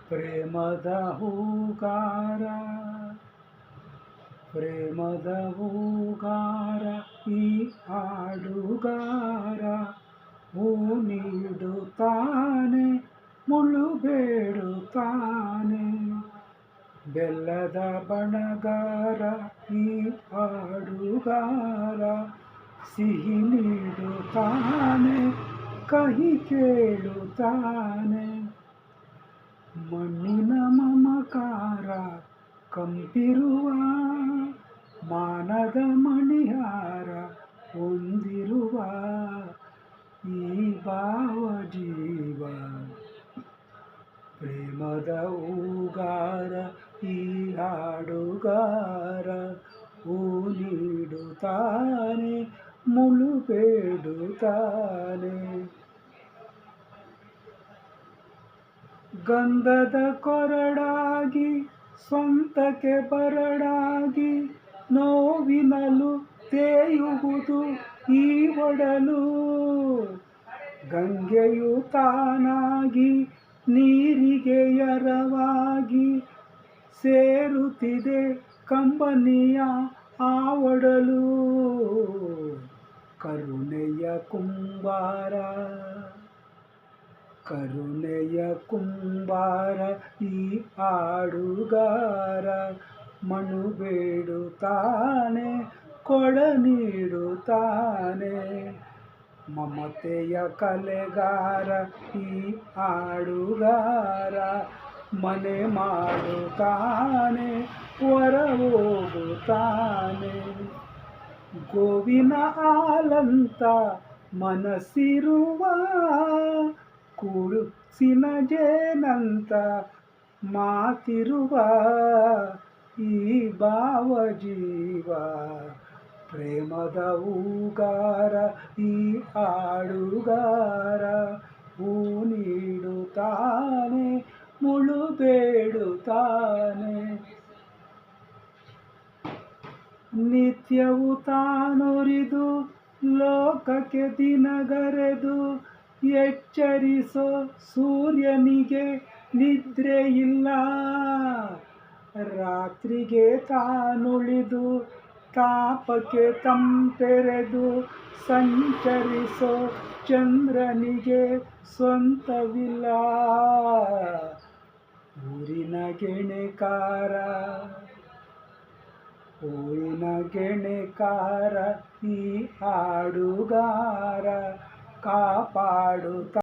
ಪ್ರೇಮದ ಹೂಗಾರ, ಪ್ರೇಮದ ಹೂಗಾರ ಈ ಹಾಡುಗಾರ, ಹೂ ನೀಡುತ್ತಾನೆ ಮುಳ್ಳು ಬೇಡುತ್ತಾನೆ. ಬೆಲ್ಲದ ಬಣಗಾರ ಈ ಹಾಡುಗಾರ, ಸಿಹಿ ನೀಡುತ್ತಾನೆ ಕಹಿ ಕೇಳುತ್ತಾನೆ. ಮಣ್ಣಿನ ಮಮಕಾರ ಕಂಪಿರುವ ಮಾನದ ಮಣಿಹಾರ ಹೊಂದಿರುವ ಈ ಭಾವ ಜೀವ. ಪ್ರೇಮದ ಹೂಗಾರ ಈ ಹಾಡುಗಾರ, ಹೂ ನೀಡುತ್ತಾನೆ ಮುಳ್ಳು ಬೇಡುತ್ತಾನೆ. ಗಂಧದ ಕೊರಡಾಗಿ ಸ್ವಂತಕ್ಕೆ ಬರಡಾಗಿ, ನೋವಿನಲು ತೇಯುವುದು ಈ ಒಡಲು. ಗಂಗೆಯು ತಾನಾಗಿ ನೀರಿಗೆ ಎರವಾಗಿ, ಸೇರುತ್ತಿದೆ ಕಂಬನಿಯ ಆ ಒಡಲು. ಕರುಣೆಯ ಕುಂಬಾರ, ಕರುಣೆಯ ಕುಂಬಾರ ಈ ಹಾಡುಗಾರ, ಮಣ್ಣು ಬೇಡುತ್ತಾನೆ ಕೊಡ ನೀಡುತ್ತಾನೆ. ಮಮತೆಯ ಕಲೆಗಾರ ಈ ಹಾಡುಗಾರ, ಮನೆ ಮಾಡುತ್ತಾನೆ ಹೊರ ಹೋಗುತ್ತಾನೆ. ಗೋವಿನ ಹಾಲಂತ ಮನಸ್ಸಿರುವ, ಕೂಸಿನ ಜೇನಂತ ಮಾತಿರುವ ಈ ಭಾವ ಜೀವ. ಪ್ರೇಮದ ಹೂಗಾರ ಈ ಹಾಡುಗಾರ, ಹೂ ನೀಡುತ್ತಾನೆ ಮುಳ್ಳು ಬೇಡುತ್ತಾನೆ. ನಿತ್ಯವೂ ತಾನುರಿದು ಲೋಕಕ್ಕೆ ದಿನಗರೆದು, ಎಚ್ಚರಿಸೋ ಸೂರ್ಯನಿಗೆ ನಿದ್ರೆ ಇಲ್ಲ. ರಾತ್ರಿಗೆ ತಾನುಳಿದು ತಾಪಕ್ಕೆ ತಂಪೆರೆದು, ಸಂಚರಿಸೋ ಚಂದ್ರನಿಗೆ ಸ್ವಂತವಿಲ್ಲ. ಊರಿನ ಗೆಣೆಕಾರ, ಊರಿನ ಗೆಣೆಕಾರ ಈ ಹಾಡುಗಾರ, ಕಾಪಾಡುತ್ತ